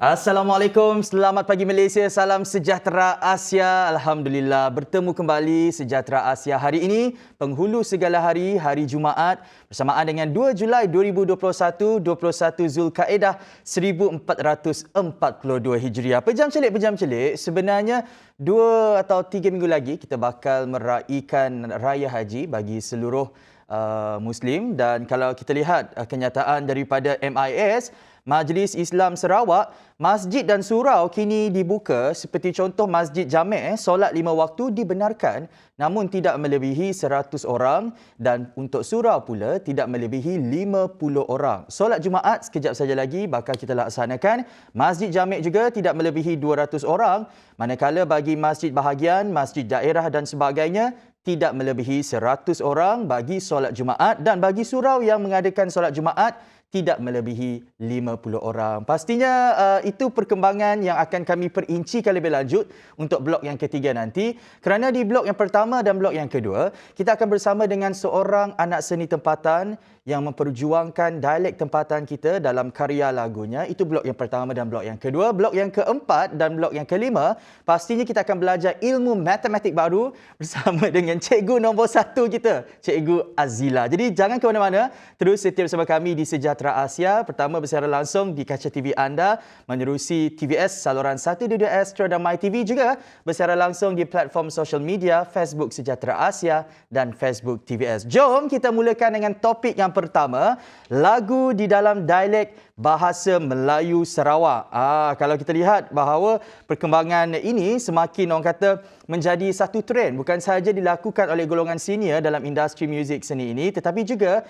Assalamualaikum, selamat pagi Malaysia, salam sejahtera Asia. Alhamdulillah, bertemu kembali Sejahtera Asia hari ini, penghulu segala hari, hari Jumaat, bersamaan dengan 2 Julai 2021, 21 Zulkaedah 1442 Hijriah. Pejam celik, sebenarnya 2 atau 3 minggu lagi kita bakal meraihkan Raya Haji bagi seluruh Muslim. Dan kalau kita lihat kenyataan daripada MIS, Majlis Islam Sarawak, masjid dan surau kini dibuka seperti contoh Masjid Jamek, solat 5 waktu dibenarkan namun tidak melebihi 100 orang dan untuk surau pula tidak melebihi 50 orang. Solat Jumaat sekejap saja lagi bakal kita laksanakan. Masjid Jamek juga tidak melebihi 200 orang, manakala bagi masjid bahagian, masjid daerah dan sebagainya tidak melebihi 100 orang bagi solat Jumaat, dan bagi surau yang mengadakan solat Jumaat tidak melebihi 50 orang. Pastinya itu perkembangan yang akan kami perincikan lebih lanjut untuk blok yang ketiga nanti. Kerana di blok yang pertama dan blok yang kedua, kita akan bersama dengan seorang anak seni tempatan yang memperjuangkan dialek tempatan kita dalam karya lagunya. Itu blok yang pertama dan blok yang kedua. Blok yang keempat dan blok yang kelima, pastinya kita akan belajar ilmu matematik baru bersama dengan cikgu nombor 1 kita, Cikgu Azila. Jadi jangan ke mana-mana, terus setia bersama kami di Sejahtera Asia. Pertama bersiaran langsung di kaca TV anda menerusi TVS saluran 122 Astro dan MyTV, juga bersiaran langsung di platform social media Facebook Sejahtera Asia dan Facebook TVS. Jom kita mulakan dengan topik yang pertama, lagu di dalam dialek bahasa Melayu Sarawak. Kalau kita lihat bahawa perkembangan ini semakin orang kata menjadi satu trend, bukan sahaja dilakukan oleh golongan senior dalam industri muzik seni ini, tetapi juga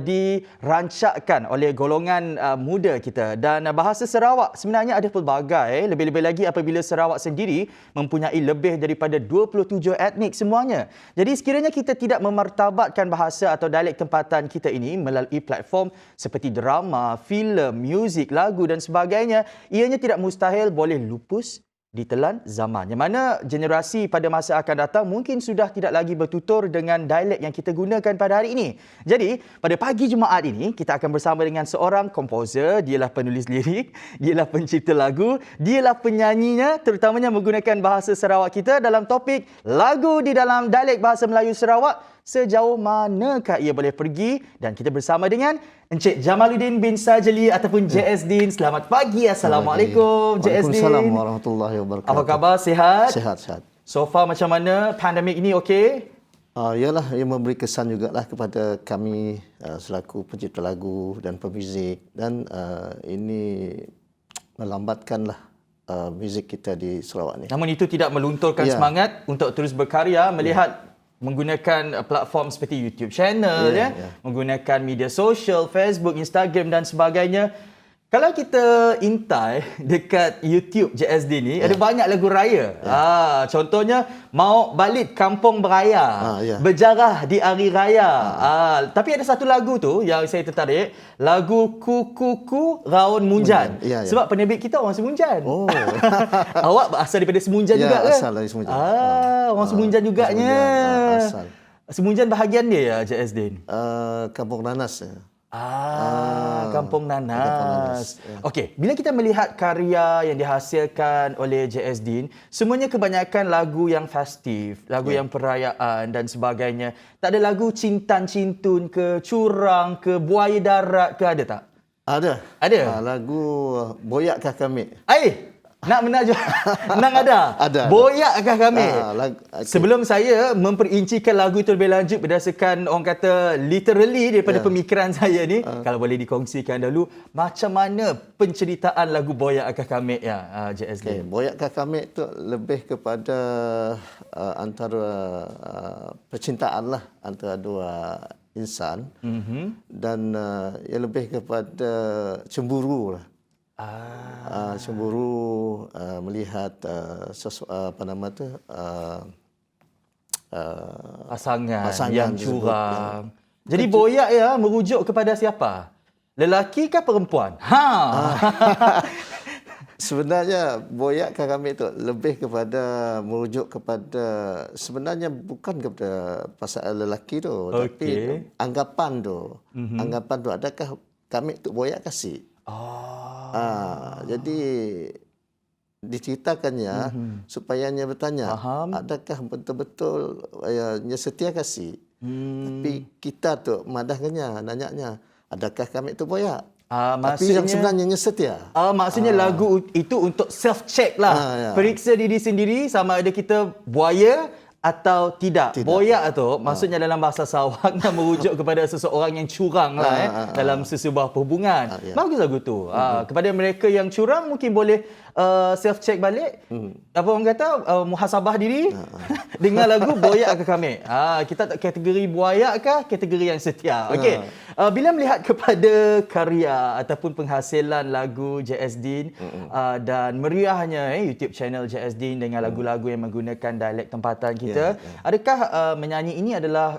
dirancakkan oleh golongan muda kita. Dan bahasa Sarawak sebenarnya ada pelbagai, lebih-lebih lagi apabila Sarawak sendiri mempunyai lebih daripada 27 etnik semuanya. Jadi sekiranya kita tidak memartabatkan bahasa atau dialek tempatan kita ini melalui platform seperti drama, filem, muzik, lagu dan sebagainya, ianya tidak mustahil boleh lupus ditelan zaman. Yang mana generasi pada masa akan datang mungkin sudah tidak lagi bertutur dengan dialek yang kita gunakan pada hari ini. Jadi, pada pagi Jumaat ini, kita akan bersama dengan seorang komposer, dialah penulis lirik, dialah pencipta lagu, dialah penyanyinya, terutamanya menggunakan bahasa Sarawak kita dalam topik lagu di dalam dialek bahasa Melayu Sarawak. Sejauh manakah ia boleh pergi? Dan kita bersama dengan Encik Jamaluddin bin Sajali ataupun JS Din. Selamat pagi. Assalamualaikum JS Din. Waalaikumsalam warahmatullahi wabarakatuh. Apa khabar? Sihat? Sihat. So far macam mana pandemik ini okey? Yalah, ia memberi kesan jugalah kepada kami selaku pencipta lagu dan pemuzik, dan ini melambatkanlah muzik kita di Sarawak ni. Namun itu tidak melunturkan semangat untuk terus berkarya melihat menggunakan platform seperti YouTube channel, menggunakan media sosial, Facebook, Instagram dan sebagainya. Kalau kita intai dekat YouTube JSD ni, ada banyak lagu raya. Contohnya, Mau Balik Kampung Beraya, Berjarah di Hari Raya. Tapi ada satu lagu tu yang saya tertarik, lagu Kuku Raun Munjan. Sebab penerbit kita orang Semunjan. Oh. Awak berasal daripada Semunjan juga ke? Asal dari Semunjan. Orang Semunjan juganya. Asal. Semunjan bahagian dia ya, JSD? Kampung Nanas. Kampung Nanas. Ya. Okey, bila kita melihat karya yang dihasilkan oleh JS Din, semuanya kebanyakan lagu yang festif, lagu yang perayaan dan sebagainya. Tak ada lagu cintan cintun ke, curang ke, buaya darat ke, ada tak? Ada. Lagu Boyakkah Kami. Nak menajuk nang ada. Boyakkah kami? Okay. Sebelum saya memperincikan lagu itu lebih lanjut berdasarkan orang kata literally daripada pemikiran saya ni, kalau boleh dikongsikan dulu macam mana penceritaan lagu Boyakkah Kami JS. Okay. Boyakkah Kami itu lebih kepada antara percintaan lah antara dua insan, dan ia lebih kepada cemburu lah. Cemburu melihat pasangan yang curang. Jadi boyak merujuk kepada siapa? Lelaki ke perempuan? Sebenarnya Boyakkah Kami itu lebih kepada merujuk kepada, sebenarnya bukan kepada pasangan lelaki tu, tapi anggapan tu. Anggapan tu, adakah kami tu boyak kasih? Jadi diceritakannya supayanya bertanya, Faham. adakah betul-betul nya setia kasih? Tapi kita tu madahkannya, nanyanya, adakah kami tu boyak? Tapi yang sebenarnya nya setia. Maksudnya lagu itu untuk self check lah. Ya. Periksa diri sendiri sama ada kita buaya atau tidak. Boyak tu maksudnya dalam bahasa Sarawak yang merujuk kepada seseorang yang curang lah dalam sesebuah perhubungan. Bagus lagu tu. Kepada mereka yang curang mungkin boleh self check balik. Apa orang kata muhasabah diri dengan lagu Boyak ke kami. Kita tak kategori buayak kah, kategori yang setia. Okey. Bila melihat kepada karya ataupun penghasilan lagu JS Din dan meriahnya YouTube channel JS Din dengan lagu-lagu yang menggunakan dialek tempatan kita, adakah menyanyi ini adalah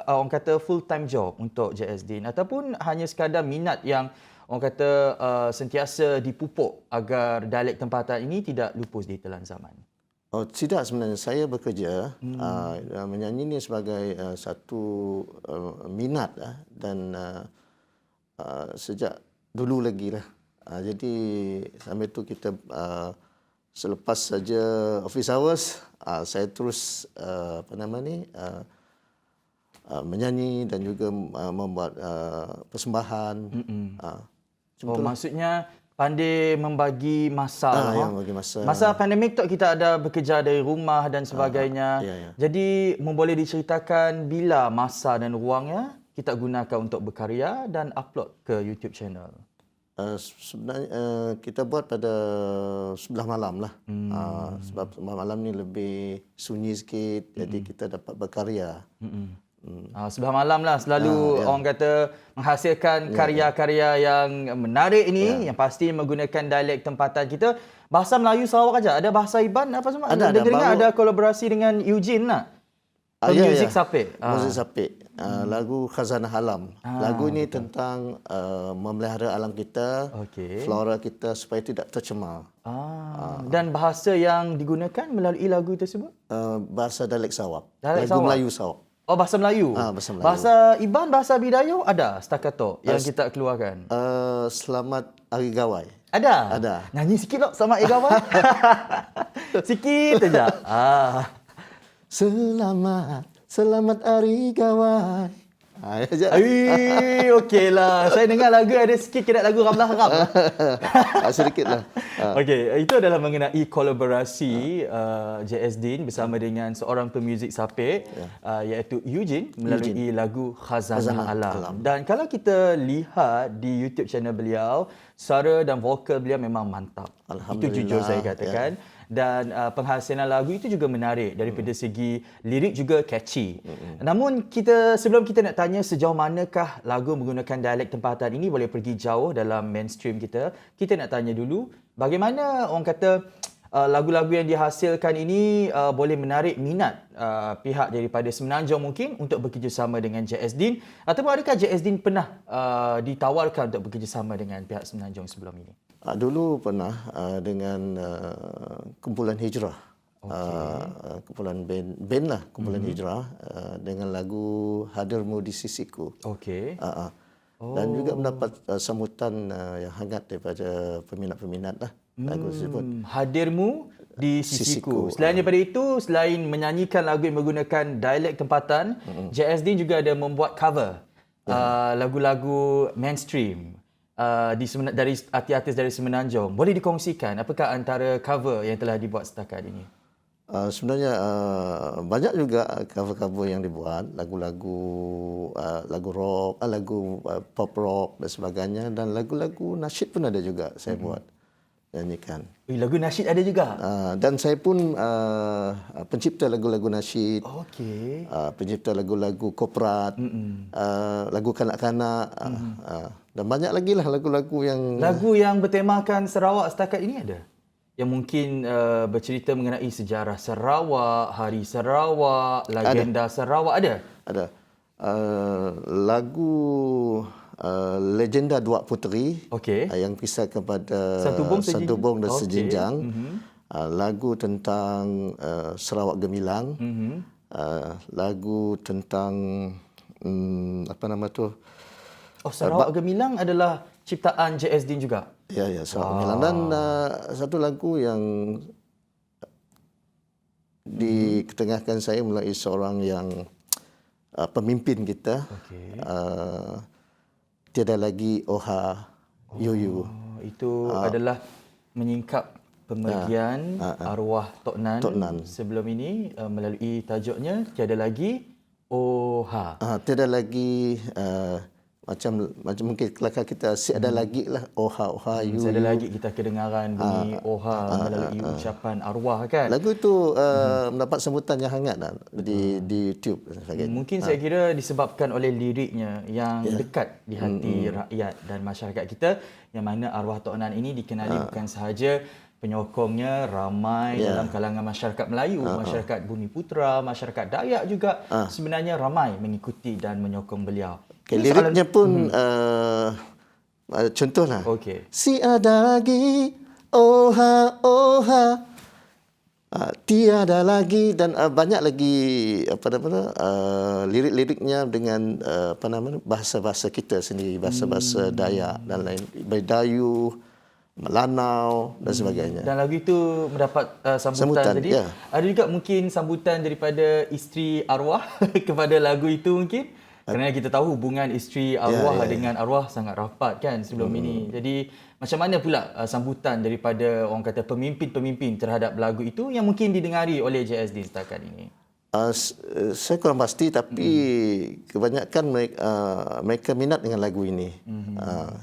orang kata full time job untuk JS Din ataupun hanya sekadar minat yang orang kata sentiasa dipupuk agar dialek tempatan ini tidak lupus di telan zaman? Oh, tidak, sebenarnya saya bekerja menyanyi ini sebagai satu minat dan sejak dulu lagi lah. Jadi sampai tu kita selepas saja office hours saya terus menyanyi dan juga membuat persembahan. Maksudnya pandai membagi masa. Ya, bagi masa. Masa pandemik tu kita ada bekerja dari rumah dan sebagainya. Jadi boleh diceritakan bila masa dan ruangnya kita gunakan untuk berkarya dan upload ke YouTube channel? Sebenarnya kita buat pada sebelah malam lah. Sebab sebelah malam ni lebih sunyi sikit, jadi kita dapat berkarya. Sebelah malam lah selalu orang kata menghasilkan karya-karya yang menarik ini yang pasti menggunakan dialek tempatan kita. Bahasa Melayu Sarawak aja, ada bahasa Iban apa semua? Ada kolaborasi dengan Eugene lah. Muzik Sapik. Muzik Sapik. Lagu Khazanah Alam. Lagu ini tentang memelihara alam kita, flora kita supaya tidak tercemar. Dan bahasa yang digunakan melalui lagu tersebut? Bahasa dialek Sarawak. Lagu Melayu Sarawak. Oh, bahasa Melayu. Bahasa Melayu. Bahasa Iban, bahasa Bidayuh ada staccato yang kita keluarkan. Selamat Hari Gawai. Ada. Nyanyi sikit loh Selamat Hari Gawai. Sikit saja. Selamat Hari Gawai. Okeylah. Saya dengar lagu ada sikit kira lagu Ramlah Haram. Sedikitlah. Okey, itu adalah mengenai kolaborasi JS Din bersama dengan seorang pemuzik sapik iaitu Eugene melalui lagu Khazanah Alam. Dan kalau kita lihat di YouTube channel beliau, suara dan vokal beliau memang mantap. Itu jujur saya katakan. Dan penghasilan lagu itu juga menarik daripada segi lirik juga catchy. Namun sebelum kita nak tanya sejauh manakah lagu menggunakan dialek tempatan ini boleh pergi jauh dalam mainstream kita nak tanya dulu bagaimana orang kata lagu-lagu yang dihasilkan ini boleh menarik minat pihak daripada Semenanjung mungkin untuk bekerjasama dengan JS Din, ataupun adakah JS Din pernah ditawarkan untuk bekerjasama dengan pihak Semenanjung sebelum ini? Dulu pernah dengan kumpulan Hijrah. Kumpulan band lah, kumpulan Hijrah dengan lagu Hadirmu di Sisiku. Dan juga mendapat sambutan yang hangat daripada peminat-peminat lah lagu tersebut. Hadirmu di Sisiku. Selain daripada itu, selain menyanyikan lagu yang menggunakan dialek tempatan, JS Din juga ada membuat cover lagu-lagu mainstream dari artis-artis dari Semenanjung. Boleh dikongsikan apakah antara cover yang telah dibuat setakat ini? Sebenarnya banyak juga cover-cover yang dibuat, lagu-lagu lagu rock, lagu pop rock dan sebagainya, dan lagu-lagu nasyid pun ada juga saya buat nyanyikan. Lagu nasyid ada juga. Dan saya pun pencipta lagu-lagu nasyid. Pencipta lagu-lagu korporat, lagu kanak-kanak, dan banyak lagi lah lagu-lagu yang bertemakan Sarawak setakat ini ada? Yang mungkin bercerita mengenai sejarah Sarawak, Hari Sarawak, legenda Sarawak ada? Ada. Lagu Legenda Dua Puteri yang kisah kepada Santubong dan Sejinjang. Lagu tentang Sarawak Gemilang. Lagu tentang Sarawak Gemilang adalah ciptaan JS Din juga? Ya, ya, Salam Panggilan. Dan satu lagu yang diketengahkan saya melalui seorang yang pemimpin kita. Okey. Tiada lagi Oha Yuyu. Itu adalah menyingkap pemergian arwah Tok Nan sebelum ini melalui tajuknya Tiada Lagi Oha. Tiada lagi macam mungkin kelakar kita ada lagi lah Oha Yuyu. Ada lagi kita kedengaran bunyi Oha melalui ucapan arwah kan. Lagu itu mendapat sambutan yang hangat di YouTube dan sebagainya. Mungkin saya kira disebabkan oleh liriknya yang dekat di hati rakyat dan masyarakat kita, yang mana arwah Tok Nan ini dikenali bukan sahaja penyokongnya ramai dalam kalangan masyarakat Melayu, masyarakat Bumiputera, masyarakat Dayak juga sebenarnya ramai mengikuti dan menyokong beliau. Liriknya pun contohlah. Okey. Si ada lagi Oha tiada lagi, dan banyak lagi lirik-liriknya dengan bahasa-bahasa kita sendiri, bahasa-bahasa Dayak dan lain, Bedayu, Melanau dan sebagainya. Dan lagu itu mendapat sambutan tadi. Ya. Ada juga mungkin sambutan daripada isteri arwah kepada lagu itu mungkin. Kerana kita tahu hubungan isteri arwah dengan arwah sangat rapat kan sebelum ini. Jadi macam mana pula sambutan daripada orang kata pemimpin-pemimpin terhadap lagu itu yang mungkin didengari oleh JSD setakat ini? Saya kurang pasti, tapi kebanyakan mereka minat dengan lagu ini.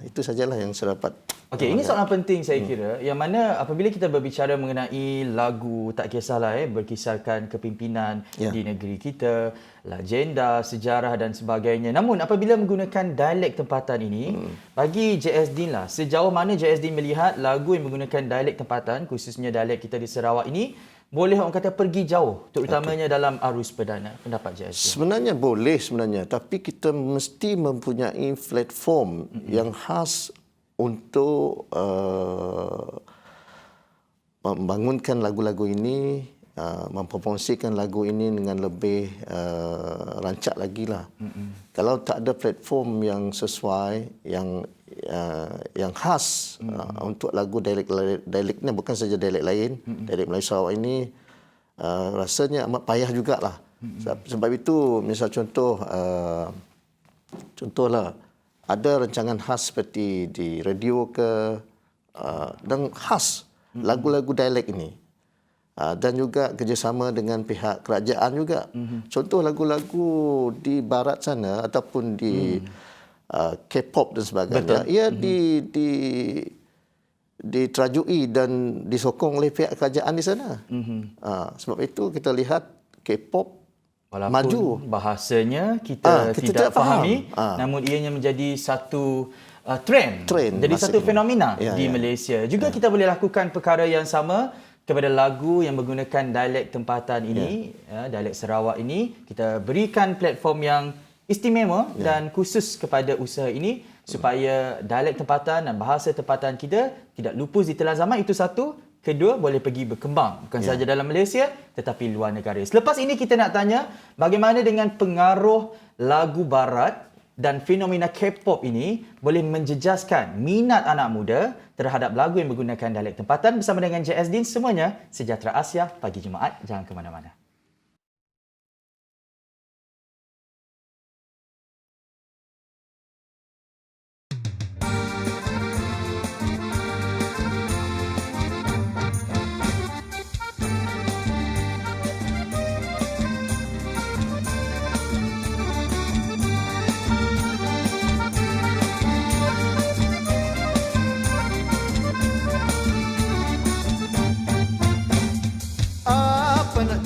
Itu sajalah yang saya dapat. Okey, ini soalan penting saya kira, yang mana apabila kita berbicara mengenai lagu, tak kisahlah berkisarkan kepimpinan di negeri kita, legenda, sejarah dan sebagainya. Namun apabila menggunakan dialek tempatan ini, bagi JSD lah, sejauh mana JSD melihat lagu yang menggunakan dialek tempatan, khususnya dialek kita di Sarawak ini, boleh orang kata pergi jauh, terutamanya dalam arus perdana. Pendapat JSD? Sebenarnya boleh, tapi kita mesti mempunyai platform yang khas untuk membangunkan lagu-lagu ini, mempromosikan lagu ini dengan lebih rancak lagi lah. Kalau tak ada platform yang sesuai, yang khas untuk lagu dialeknya, bukan saja dialek lain, dialek Melayu Sarawak ini rasanya amat payah jugalah. Sebab itu, misal contohlah, ada rancangan khas seperti di radio ke, dan khas lagu-lagu dialek ini. Dan juga kerjasama dengan pihak kerajaan juga. Contoh lagu-lagu di barat sana ataupun di K-pop dan sebagainya, ia diterajui dan disokong oleh pihak kerajaan di sana. Sebab itu kita lihat K-pop walaupun maju. Bahasanya kita tidak fahami, namun ianya menjadi satu trend. Jadi satu fenomena di Malaysia. Juga kita boleh lakukan perkara yang sama kepada lagu yang menggunakan dialek tempatan ini, dialek Sarawak ini. Kita berikan platform yang istimewa dan khusus kepada usaha ini supaya dialek tempatan dan bahasa tempatan kita tidak lupus di telan zaman. Itu satu. Kedua, boleh pergi berkembang bukan sahaja dalam Malaysia tetapi luar negara. Selepas ini kita nak tanya bagaimana dengan pengaruh lagu barat dan fenomena K-pop ini boleh menjejaskan minat anak muda terhadap lagu yang menggunakan dialek tempatan. Bersama dengan JSD, semuanya Sejahtera Asia pagi Jumaat. Jangan ke mana-mana.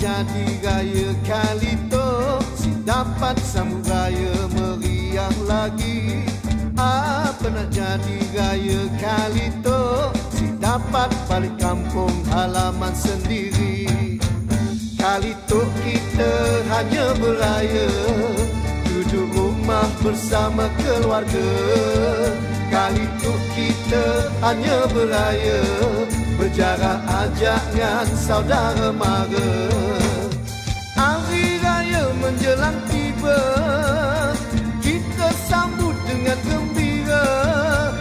Jadi gaya kali tu si dapat sambut raya meriah lagi. Apa nak jadi gaya kali tu si dapat balik kampung halaman sendiri. Kali tu kita hanya beraya, duduk rumah bersama keluarga. Kali tu kita hanya beraya, berjarak ajak dengan saudara mara. Hari raya menjelang tiba, kita sambut dengan gembira.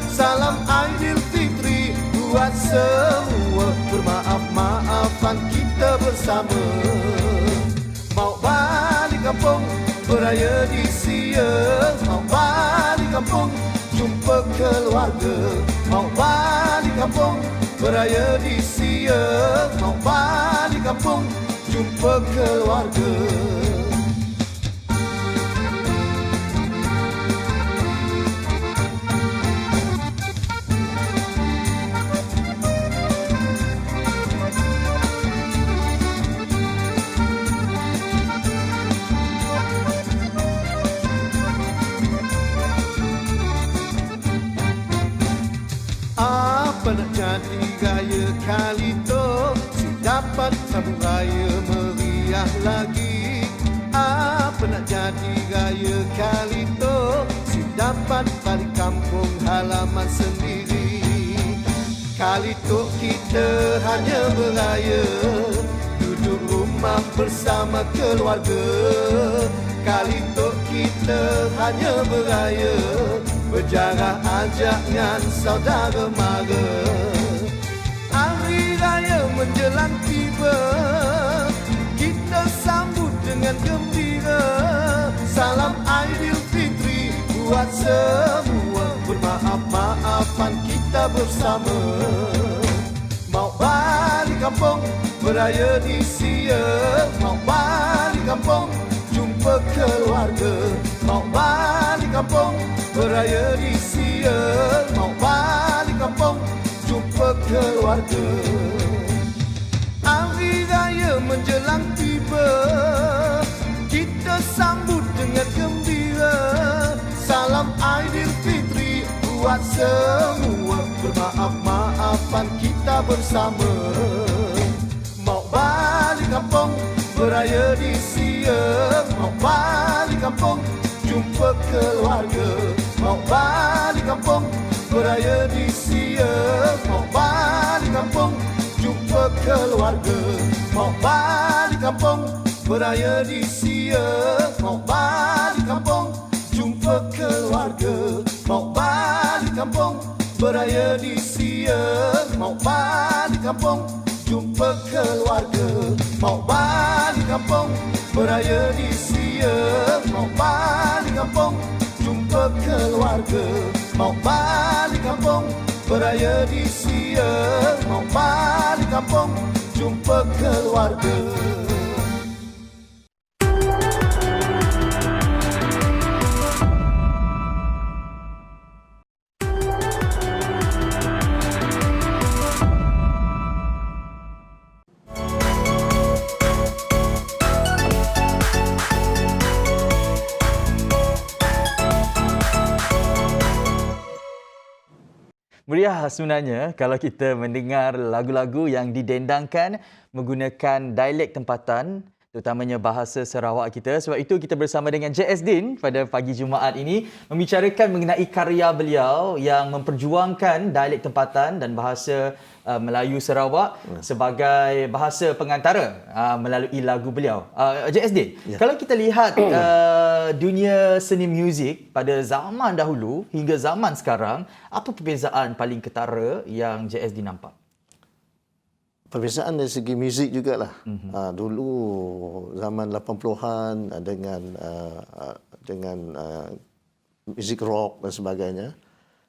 Salam Aidilfitri bersama. Mau balik kampung beraya di Sia, mau balik kampung jumpa keluarga. Mau balik kampung beraya di Sia, mau balik kampung jumpa keluarga. Apa nak jadi gaya kali tu, si dapat sambung raya meriah lagi. Apa nak jadi gaya kali tu, si dapat balik kampung halaman sendiri. Kali tu kita hanya beraya, duduk rumah bersama keluarga. Kali tu kita hanya beraya, berjarak ajak dengan saudara mara. Hari raya menjelang tiba, kita sambut dengan gembira. Salam Aidilfitri buat semua, bermaaf-maafan kita bersama. Mau balik kampung beraya di Sia, mau balik kampung jumpa keluarga. Mau balik kampung beraya di Sia, mau balik kampung jumpa keluarga. Hari raya menjelang tiba, kita sambut dengan gembira. Salam Aidilfitri buat semua, bermaaf-maafan kita bersama. Mau balik kampung beraya di Sia, mau balik kampung jumpa keluarga. Mau balik kampung beraya di Sia, mau balik kampung jumpa keluarga. Mau balik kampung beraya di Sia, mau balik kampung jumpa keluarga. Mau balik kampung beraya di Sia, mau balik kampung jumpa keluarga. Mau balik kampung beraya di Sia, mau balik kampung jumpa keluarga. Mau balik kampung beraya di Sia, mau balik kampung jumpa keluarga. Meriah sebenarnya kalau kita mendengar lagu-lagu yang didendangkan menggunakan dialek tempatan, terutamanya bahasa Sarawak kita. Sebab itu kita bersama dengan J.S. Din pada pagi Jumaat ini membicarakan mengenai karya beliau yang memperjuangkan dialek tempatan dan bahasa Melayu Sarawak sebagai bahasa pengantara melalui lagu beliau. J.S. Din, kalau kita lihat dunia seni muzik pada zaman dahulu hingga zaman sekarang, apa perbezaan paling ketara yang J.S. Din nampak? Perbezaan dari segi muzik jugalah. Dulu zaman 80-an dengan muzik rock dan sebagainya.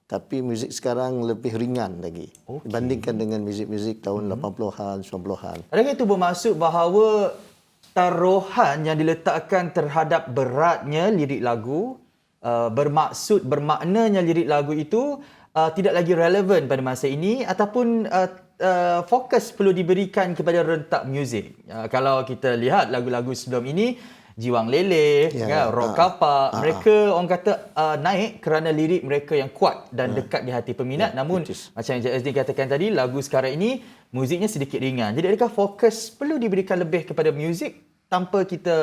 Tapi muzik sekarang lebih ringan lagi dibandingkan dengan muzik-muzik tahun 80-an, 90-an. Adakah itu bermaksud bahawa taruhan yang diletakkan terhadap beratnya lirik lagu, bermaknanya lirik lagu itu tidak lagi relevan pada masa ini, ataupun fokus perlu diberikan kepada rentak muzik? Kalau kita lihat lagu-lagu sebelum ini, Jiwang Leleh, Rock Kapak, mereka orang kata naik kerana lirik mereka yang kuat dan dekat di hati peminat. Namun macam yang J.S. Din katakan tadi, lagu sekarang ini muziknya sedikit ringan. Jadi adakah fokus perlu diberikan lebih kepada muzik tanpa kita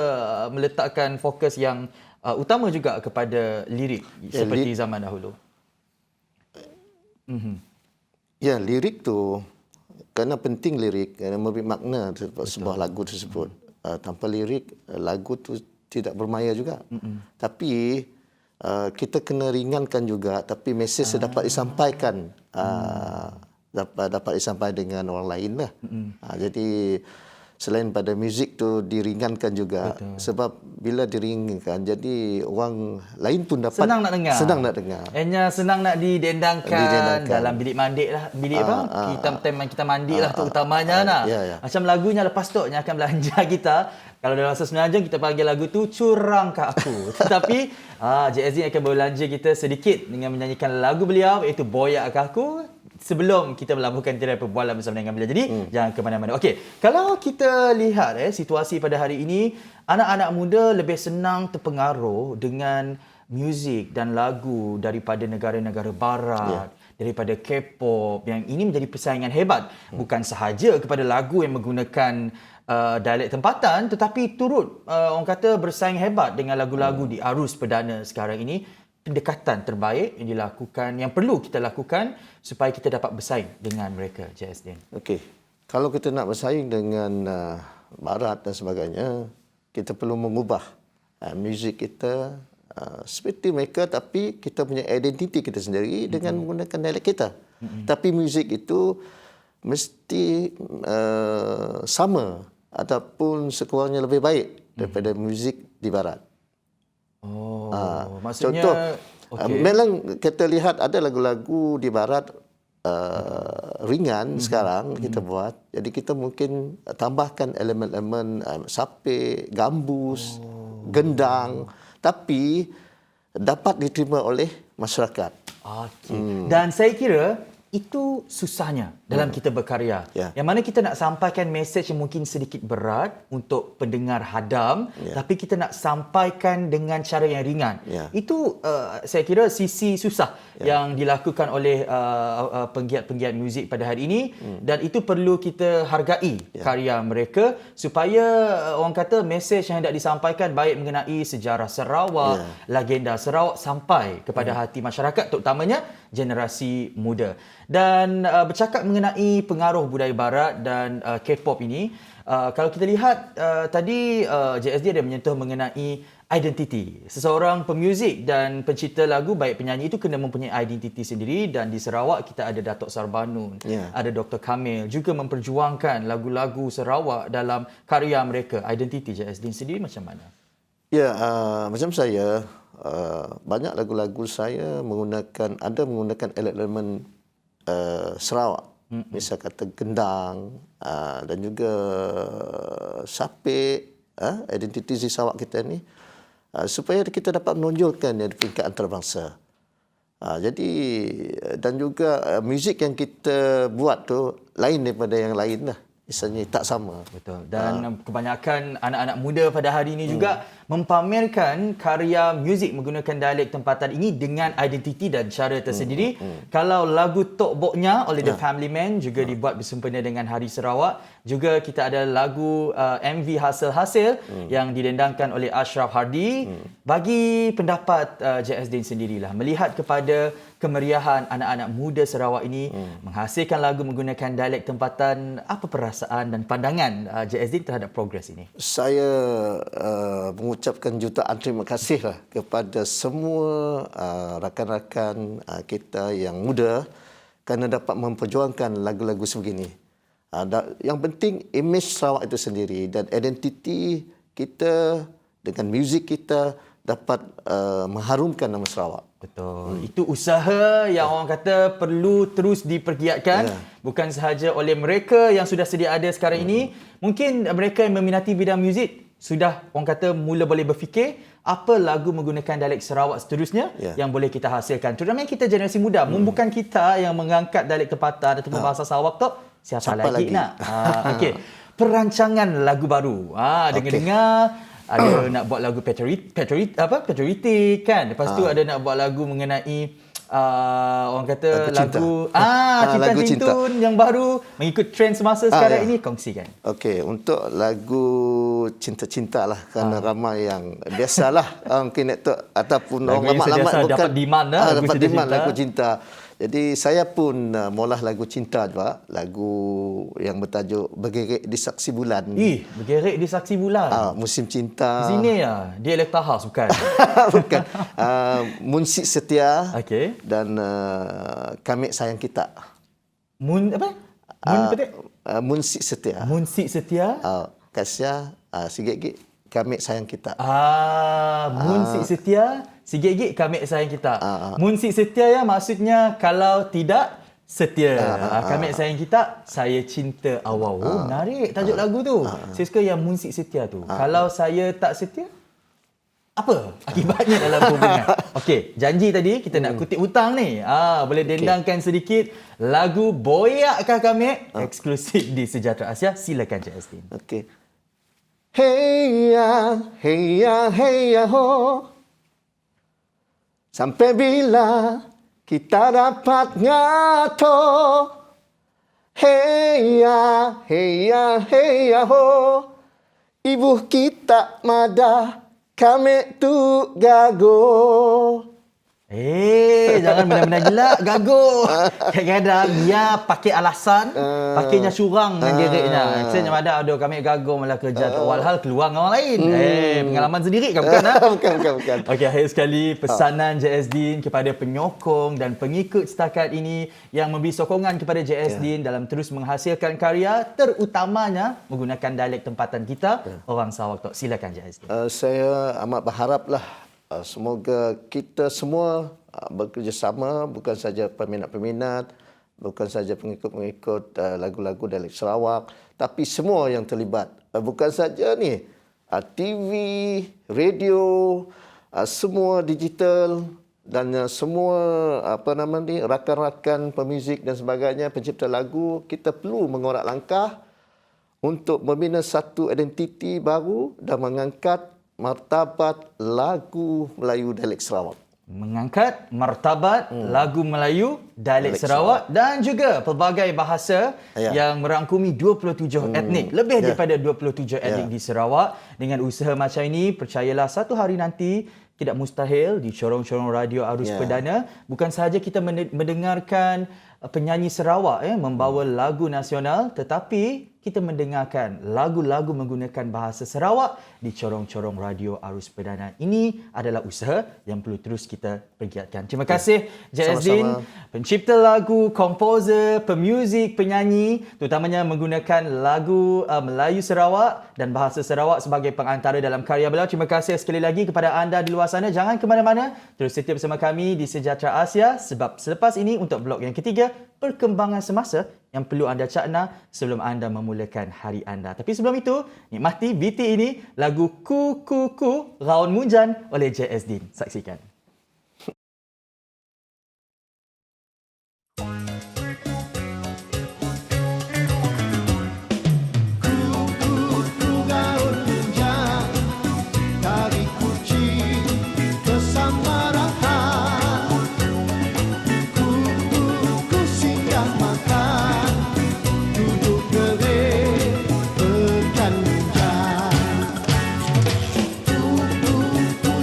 meletakkan fokus yang utama juga kepada lirik seperti zaman dahulu? Ya, lirik tu kerana penting lirik, kerana memberi makna sebuah lagu tersebut. Tanpa lirik, lagu tu tidak bermaya juga. Tapi kita kena ringankan juga, tapi mesej dapat disampaikan, dapat disampaikan dengan orang lain lah. Jadi selain pada muzik tu diringankan juga. Betul. Sebab bila diringankan, jadi orang lain pun dapat Senang nak dengar. Senang nak dengar. Hanya senang nak didendangkan dalam bilik mandi lah. Bilik kita mandi lah terutamanya nah. ya. Macam lagunya lepas tu yang akan belanja kita. Kalau dalam bahasa Semenanjung kita panggil lagu tu Curang Ke Aku. Tetapi JSD akan berbelanja kita sedikit dengan menyanyikan lagu beliau iaitu Boyak Ke Aku sebelum kita melabuhkan tirai perbualan bersama dengan beliau. Jadi jangan ke mana-mana. Okey, kalau kita lihat situasi pada hari ini, anak-anak muda lebih senang terpengaruh dengan muzik dan lagu daripada negara-negara barat. Daripada K-pop yang ini menjadi persaingan hebat bukan sahaja kepada lagu yang menggunakan dialek tempatan tetapi turut orang kata bersaing hebat dengan lagu-lagu di arus perdana sekarang ini. Pendekatan terbaik yang dilakukan, yang perlu kita lakukan supaya kita dapat bersaing dengan mereka, JSD. Okey. Kalau kita nak bersaing dengan barat dan sebagainya, kita perlu mengubah muzik kita seperti mereka, tapi kita punya identiti kita sendiri dengan menggunakan dialek kita. Tapi muzik itu mesti sama ataupun sekurangnya lebih baik daripada muzik di barat. Maksudnya Contoh, memang kita lihat ada lagu-lagu di barat ringan sekarang kita buat. Jadi kita mungkin tambahkan elemen-elemen sapik, gambus, gendang, tapi dapat diterima oleh masyarakat. Okey. Dan saya kira itu susahnya dalam kita berkarya. Yang mana kita nak sampaikan mesej yang mungkin sedikit berat untuk pendengar hadam, tapi kita nak sampaikan dengan cara yang ringan. Itu saya kira sisi susah yang dilakukan oleh penggiat-penggiat muzik pada hari ini dan itu perlu kita hargai karya mereka supaya orang kata mesej yang hendak disampaikan baik mengenai sejarah Sarawak, legenda Sarawak sampai kepada hati masyarakat terutamanya generasi muda. Dan bercakap mengenai pengaruh budaya barat dan K-pop ini, kalau kita lihat tadi JSD ada menyentuh mengenai identiti. Seseorang pemuzik dan pencipta lagu baik penyanyi itu kena mempunyai identiti sendiri dan di Sarawak kita ada Datuk Sarbanun, ada Dr. Kamil juga memperjuangkan lagu-lagu Sarawak dalam karya mereka. Identiti JSD sendiri macam mana? Ya, macam saya banyak lagu-lagu saya menggunakan elemen Sarawak. Misal kata gendang dan juga sapik, identiti di Sarawak kita ni supaya kita dapat menonjolkan di peringkat antarabangsa. Jadi dan juga muzik yang kita buat tu lain daripada yang lain lah. Misalnya tak sama. Betul. Dan kebanyakan anak-anak muda pada hari ini juga mempamerkan karya muzik menggunakan dialek tempatan ini dengan identiti dan cara tersendiri. Kalau lagu Tok Boknya oleh The Family Man juga dibuat bersempena dengan Hari Sarawak. Juga kita ada lagu MV Hasil-Hasil yang didendangkan oleh Ashraf Hardy. Bagi pendapat JSD sendirilah, melihat kepada kemeriahan anak-anak muda Sarawak ini menghasilkan lagu menggunakan dialek tempatan, apa perasaan dan pandangan JSD terhadap progres ini? Saya mengucapkan jutaan terima kasih lah kepada semua rakan-rakan kita yang muda kerana dapat memperjuangkan lagu-lagu sebegini. Yang penting imej Sarawak itu sendiri dan identiti kita dengan muzik kita dapat mengharumkan nama Sarawak. Betul. Itu usaha yang orang kata perlu terus dipergiatkan. Bukan sahaja oleh mereka yang sudah sedia ada sekarang ini. Mungkin mereka yang meminati bidang muzik sudah orang kata mula boleh berfikir apa lagu menggunakan dialek Sarawak seterusnya yang boleh kita hasilkan. Terutama kita generasi muda. Bukan kita yang mengangkat dialek tempatan ataupun bahasa Sarawak tu. Siapa lagi nak? Okey. Perancangan lagu baru. Dengar-dengar ada nak buat lagu patriotik kan. Lepas tu ada nak buat lagu mengenai orang kata lagu lagu cinta yang baru mengikut trend semasa sekarang ini, kongsikan. Okey, untuk lagu cinta-cinta lah kerana ramai yang biasalah mungkin itu ataupun orang lama-lama bukan dapat demand dapat demand lagu cinta. Jadi saya pun maulah lagu cinta juga, lagu yang bertajuk Bergerik di Saksi Bulan. Bergerik di Saksi Bulan. Musim cinta. Sini ya, dia Electa House bukan? Bukan. Munsik Setia. Okey. Dan Kamik Sayang Kita. Mun apa? Mun petik? Munsik Setia. Munsik Setia. Kak Sia, sikit-sikit kami sayang kita. Munsik Setia, sikit-sikit kami sayang kita. Munsik Setia ya maksudnya kalau tidak setia. Kami sayang kita, saya cinta awal. Oh, menarik tajuk lagu tu. Saya suka yang Munsik Setia tu. Kalau saya tak setia, apa akibatnya dalam hubungan? Okey, janji tadi kita nak kutip hutang ni. Boleh dendangkan sedikit lagu Boyakkah Kami eksklusif di Sejahtera Asia. Silakan Cik Astin. Okey. Hey ya ho. Sampai bila kita dapat ngato? Hey ya ho. Ibu kita madah kami tu gago. Jangan benar-benar gelak, gago. Kadang-kadang dia pakai alasan, pakainya curang dengan diriknya. Saya ada kami gago malah kerja tu. Walhal keluar dengan orang lain. Pengalaman sendiri kan bukan? Bukan. Okey, akhir sekali pesanan JS Din kepada penyokong dan pengikut setakat ini yang memberi sokongan kepada JS Din dalam terus menghasilkan karya, terutamanya menggunakan dialek tempatan kita, orang Sarawak Tok. Silakan JS Din. Saya amat berharaplah semoga kita semua bekerjasama, bukan saja peminat-peminat, bukan saja pengikut-pengikut lagu-lagu dialek Sarawak, tapi semua yang terlibat. Bukan saja ni TV, radio, semua digital dan semua rakan-rakan pemuzik dan sebagainya, pencipta lagu, kita perlu mengorak langkah untuk membina satu identiti baru dan mengangkat martabat lagu Melayu dialek Sarawak. Mengangkat martabat lagu Melayu dialek Sarawak dan juga pelbagai bahasa yang merangkumi 27 etnik, lebih daripada 27 etnik di Sarawak. Dengan usaha macam ini, percayalah satu hari nanti tidak mustahil di corong-corong radio Arus Perdana bukan sahaja kita mendengarkan penyanyi Sarawak membawa lagu nasional, tetapi kita mendengarkan lagu-lagu menggunakan bahasa Sarawak di corong-corong radio Arus Perdana. Ini adalah usaha yang perlu terus kita pergiatkan. Terima kasih JS Din, pencipta lagu, komposer, pemuzik, penyanyi, terutamanya menggunakan lagu Melayu Sarawak dan bahasa Sarawak sebagai pengantara dalam karya beliau. Terima kasih sekali lagi kepada anda di luar sana. Jangan ke mana-mana, terus setia bersama kami di Sejahtera Asia sebab selepas ini untuk blok yang ketiga, perkembangan semasa yang perlu anda cakna sebelum anda memulakan hari anda. Tapi sebelum itu, nikmati BT ini, lagu Ku Ku Ku Raun Munjan oleh JS Din. Saksikan.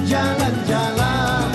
Jalan-jalan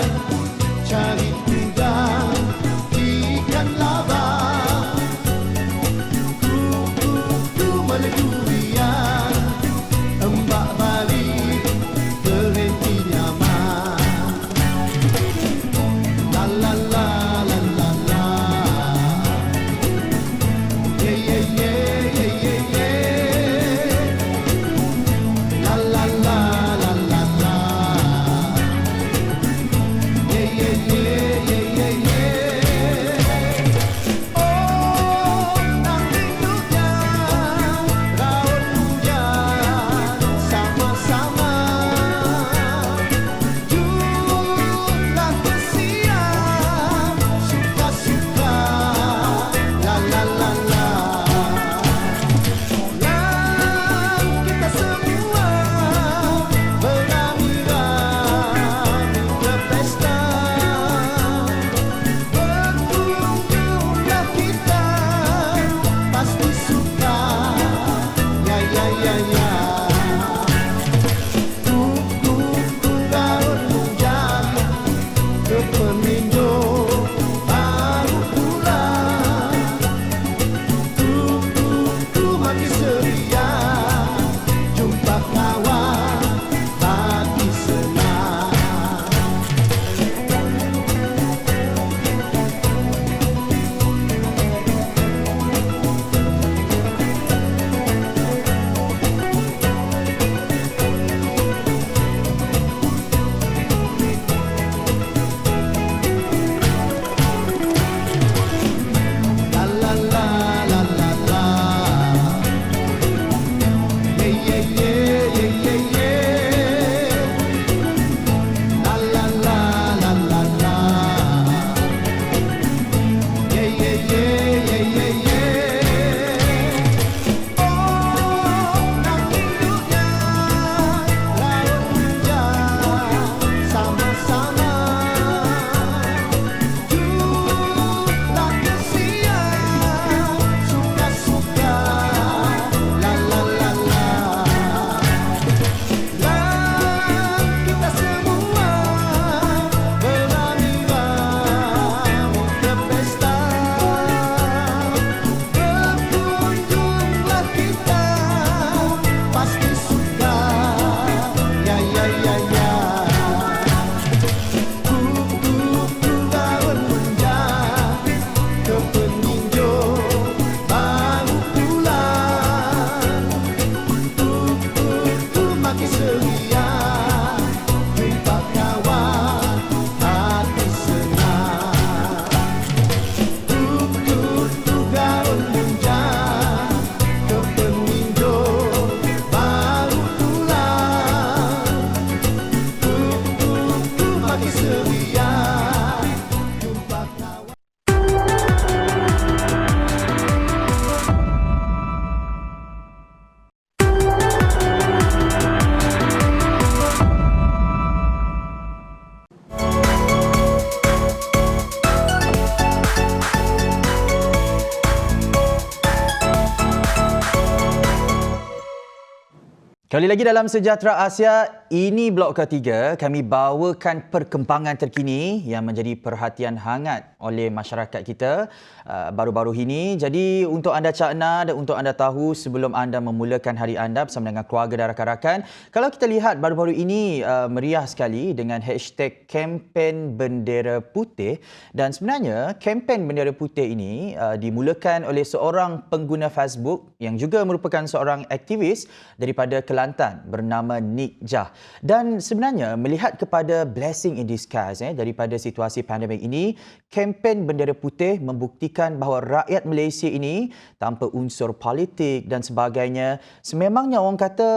ceria, jumpa kawan hati senang. Gaun muda ke penindo baru pulang, makin ceria, jumpa kawan. Kembali lagi dalam Sejahtera Asia, ini blok ketiga. Kami bawakan perkembangan terkini yang menjadi perhatian hangat oleh masyarakat kita baru-baru ini. Jadi untuk anda cakna dan untuk anda tahu sebelum anda memulakan hari anda bersama dengan keluarga dan rakan-rakan, kalau kita lihat baru-baru ini meriah sekali dengan hashtag kempen bendera putih, dan sebenarnya kempen bendera putih ini dimulakan oleh seorang pengguna Facebook yang juga merupakan seorang aktivis daripada Kelantan bernama Nick Jah. Dan sebenarnya melihat kepada blessing in disguise daripada situasi pandemik ini, kempen bendera putih membuktikan bahawa rakyat Malaysia ini tanpa unsur politik dan sebagainya, sememangnya orang kata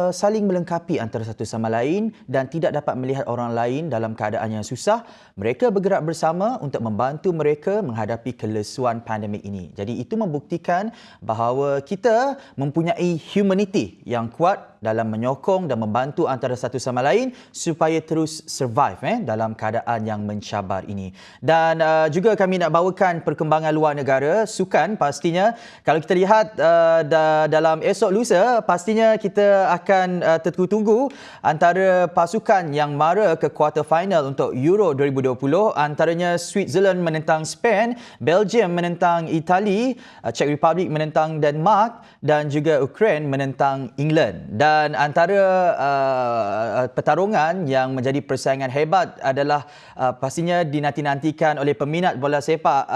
saling melengkapi antara satu sama lain dan tidak dapat melihat orang lain dalam keadaan yang susah. Mereka bergerak bersama untuk membantu mereka menghadapi kelesuan pandemik ini. Jadi itu membuktikan bahawa kita mempunyai humanity yang kuat dalam menyokong dan membantu antara satu sama lain supaya terus survive dalam keadaan yang mencabar ini. Dan juga kami nak bawakan perkembangan luar negara, sukan pastinya. Kalau kita lihat dalam esok lusa, pastinya kita akan tertunggu antara pasukan yang mara ke quarter final untuk Euro 2020, antaranya Switzerland menentang Spain, Belgium menentang Itali, Czech Republic menentang Denmark dan juga Ukraine menentang England. Dan antara pertarungan yang menjadi persaingan hebat adalah pastinya dinanti-nantikan oleh peminat bola sepak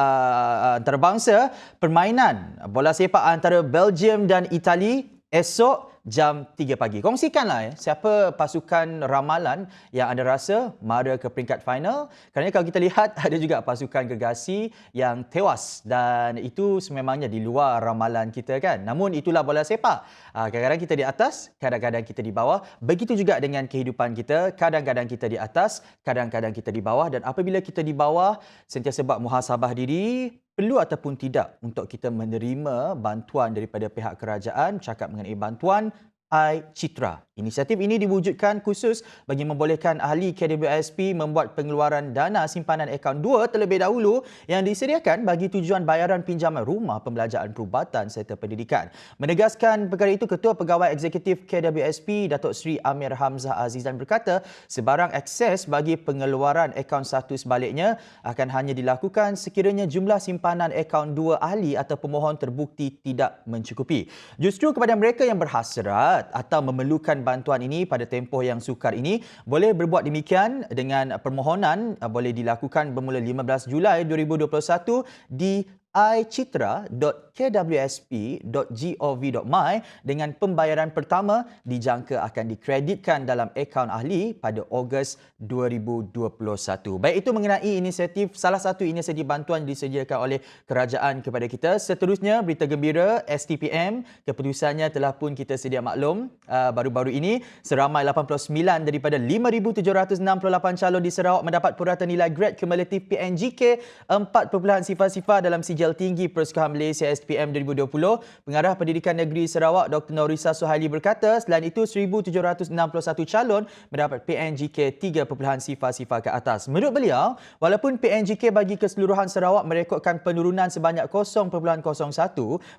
antarabangsa, permainan bola sepak antara Belgium dan Itali esok jam 3 pagi. Kongsikanlah siapa pasukan ramalan yang anda rasa mara ke peringkat final. Kerana kalau kita lihat ada juga pasukan gergasi yang tewas dan itu sememangnya di luar ramalan kita kan. Namun itulah bola sepak. Kadang-kadang kita di atas, kadang-kadang kita di bawah. Begitu juga dengan kehidupan kita. Kadang-kadang kita di atas, kadang-kadang kita di bawah. Dan apabila kita di bawah, sentiasa buat muhasabah diri, perlu ataupun tidak untuk kita menerima bantuan daripada pihak kerajaan. Cakap mengenai bantuan iCitra. Inisiatif ini diwujudkan khusus bagi membolehkan ahli KWSP membuat pengeluaran dana simpanan akaun 2 terlebih dahulu yang disediakan bagi tujuan bayaran pinjaman rumah, pembelajaran perubatan serta pendidikan. Menegaskan perkara itu, Ketua Pegawai Eksekutif KWSP Datuk Seri Amir Hamzah Azizan berkata, sebarang akses bagi pengeluaran akaun 1 sebaliknya akan hanya dilakukan sekiranya jumlah simpanan akaun 2 ahli atau pemohon terbukti tidak mencukupi. Justru kepada mereka yang berhasrat atau memerlukan bantuan ini pada tempoh yang sukar ini, boleh berbuat demikian dengan permohonan boleh dilakukan bermula 15 Julai 2021 di iCitra.kwsp.gov.my dengan pembayaran pertama dijangka akan dikreditkan dalam akaun ahli pada Ogos 2021. Baik, itu mengenai inisiatif, salah satu inisiatif bantuan disediakan oleh kerajaan kepada kita. Seterusnya, berita gembira STPM, keputusannya telah pun kita sedia maklum baru-baru ini. Seramai 89 daripada 5,768 calon di Sarawak mendapat purata nilai grade kumulatif PNGK 4.0 dalam sijil Tinggi Persukahan Malaysia SPM 2020. Pengarah Pendidikan Negeri Sarawak Dr. Norisa Suhaili berkata, selain itu 1,761 calon mendapat PNGK 3.0 ke atas. Menurut beliau, walaupun PNGK bagi keseluruhan Sarawak merekodkan penurunan sebanyak 0.01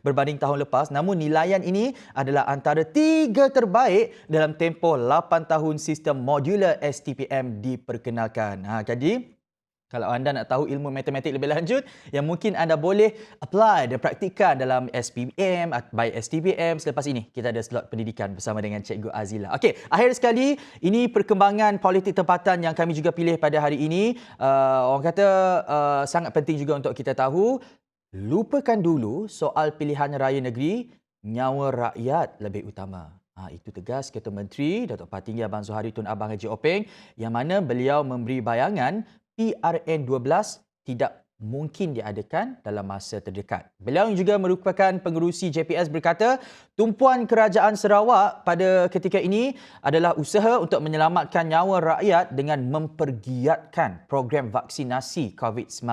berbanding tahun lepas, namun nilaian ini adalah antara 3 terbaik dalam tempoh 8 tahun sistem modular STPM diperkenalkan. Jadi kalau anda nak tahu ilmu matematik lebih lanjut yang mungkin anda boleh apply dan praktikkan dalam SPM by STPM, selepas ini kita ada slot pendidikan bersama dengan Cikgu Azila. Okey, akhir sekali, ini perkembangan politik tempatan yang kami juga pilih pada hari ini. Orang kata sangat penting juga untuk kita tahu, lupakan dulu soal pilihan raya negeri, nyawa rakyat lebih utama. Itu tegas Ketua Menteri Datuk Patinggi Abang Zuhari Tun Abang Haji Openg yang mana beliau memberi bayangan PRN12 tidak mungkin diadakan dalam masa terdekat. Beliau yang juga merupakan pengerusi JPS berkata, tumpuan Kerajaan Sarawak pada ketika ini adalah usaha untuk menyelamatkan nyawa rakyat dengan mempergiatkan program vaksinasi COVID-19.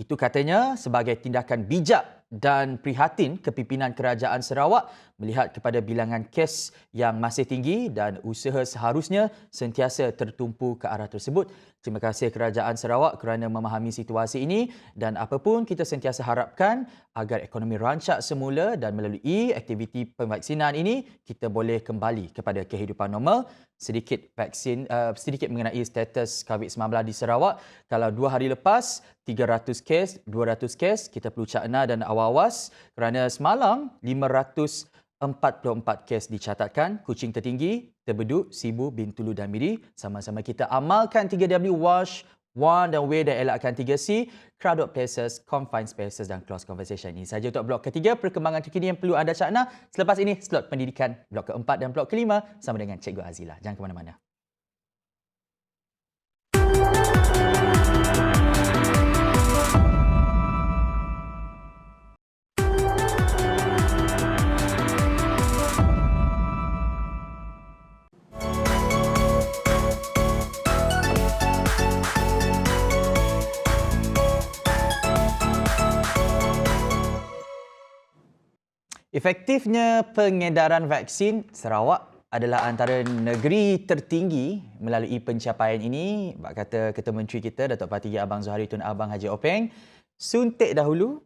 Itu katanya sebagai tindakan bijak dan prihatin kepimpinan Kerajaan Sarawak melihat kepada bilangan kes yang masih tinggi dan usaha seharusnya sentiasa tertumpu ke arah tersebut. Terima kasih Kerajaan Sarawak kerana memahami situasi ini dan apapun kita sentiasa harapkan agar ekonomi rancak semula dan melalui aktiviti pemvaksinan ini kita boleh kembali kepada kehidupan normal. Sedikit mengenai status COVID-19 di Sarawak. Kalau 2 hari lepas 300 kes, 200 kes, kita perlu cakna dan awas kerana semalam 544 kes dicatatkan. Kuching tertinggi, Terbeduk, Sibu, Bintulu dan Miri. Sama-sama kita amalkan 3W, wash, one dan way dan elakkan 3C, crowded places, confined spaces dan close conversation. Ini saja untuk blok ketiga, perkembangan terkini yang perlu anda cakna. Selepas ini, slot pendidikan blok keempat dan blok kelima sama dengan Cikgu Azila. Jangan ke mana-mana. Efektifnya pengedaran vaksin, Sarawak adalah antara negeri tertinggi melalui pencapaian ini. Kata Ketua Menteri kita, Datuk Patinggi Abang Zuhari Tun Abang Haji Openg, suntik dahulu,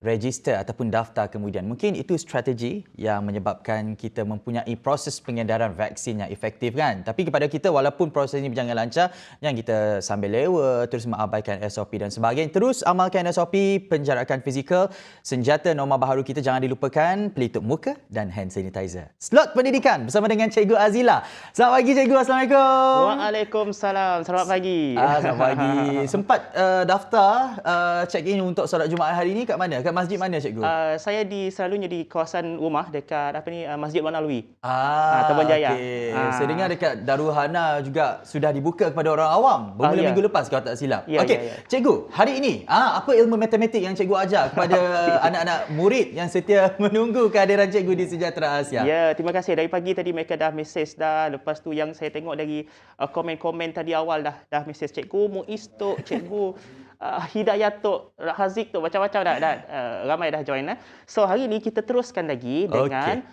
register ataupun daftar kemudian. Mungkin itu strategi yang menyebabkan kita mempunyai proses pengedaran vaksin yang efektif kan. Tapi kepada kita walaupun proses ini berjalan lancar, jangan kita sambil lewa, terus mengabaikan SOP dan sebagainya. Terus amalkan SOP, penjarakan fizikal, senjata norma baharu kita jangan dilupakan, pelitup muka dan hand sanitizer. Slot pendidikan bersama dengan Cikgu Azila. Selamat pagi Cikgu, Assalamualaikum. Waalaikumsalam. Selamat pagi. Selamat pagi. Sempat daftar check in untuk solat Jumaat hari ini kat mana? Kat masjid mana Cikgu? Saya selalunya di kawasan rumah dekat Masjid Wan Alwi. Taman Jaya. Okay. Saya dengar dekat Darul Hana juga sudah dibuka kepada orang awam bermula minggu lepas kalau tak silap. Okey, Cikgu, hari ini apa ilmu matematik yang Cikgu ajar kepada anak-anak murid yang setia menunggu kehadiran Cikgu di Sejahtera Asia? Ya, terima kasih. Dari pagi tadi mereka dah mesej dah. Lepas tu yang saya tengok dari komen-komen tadi awal dah mesej, Cikgu Muiz tu, Cikgu Hidayat tu, Haziq tu, macam-macam dah ramai dah join. So hari ini kita teruskan lagi dengan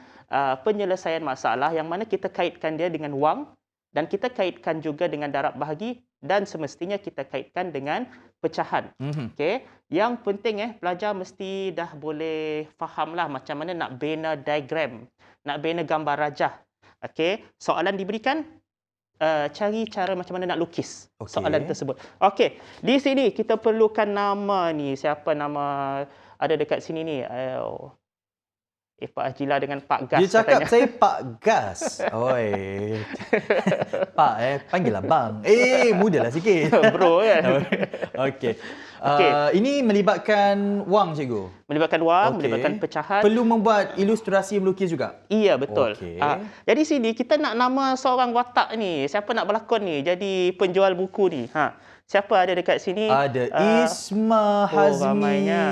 penyelesaian masalah yang mana kita kaitkan dia dengan wang dan kita kaitkan juga dengan darab bahagi dan semestinya kita kaitkan dengan pecahan. Okey, yang penting pelajar mesti dah boleh fahamlah macam mana nak bina diagram, nak bina gambar rajah. Okey, soalan diberikan, cari cara macam mana nak lukis soalan tersebut. Okey, di sini kita perlukan nama ni. Siapa nama ada dekat sini ni? Pak Azila dengan Pak Gas. Dia cakap katanya. saya Pak Gas. Oi. Pak panggillah bang. Mudalah sikit. Bro kan. Okey. Ini melibatkan wang Cikgu. Melibatkan wang, melibatkan pecahan. Perlu membuat ilustrasi melukis juga. Iya, betul. Okey. Jadi sini kita nak nama seorang watak ni. Siapa nak berlakon ni jadi penjual buku ni? Siapa ada dekat sini? Ada Isma Hazmi. Ramainya.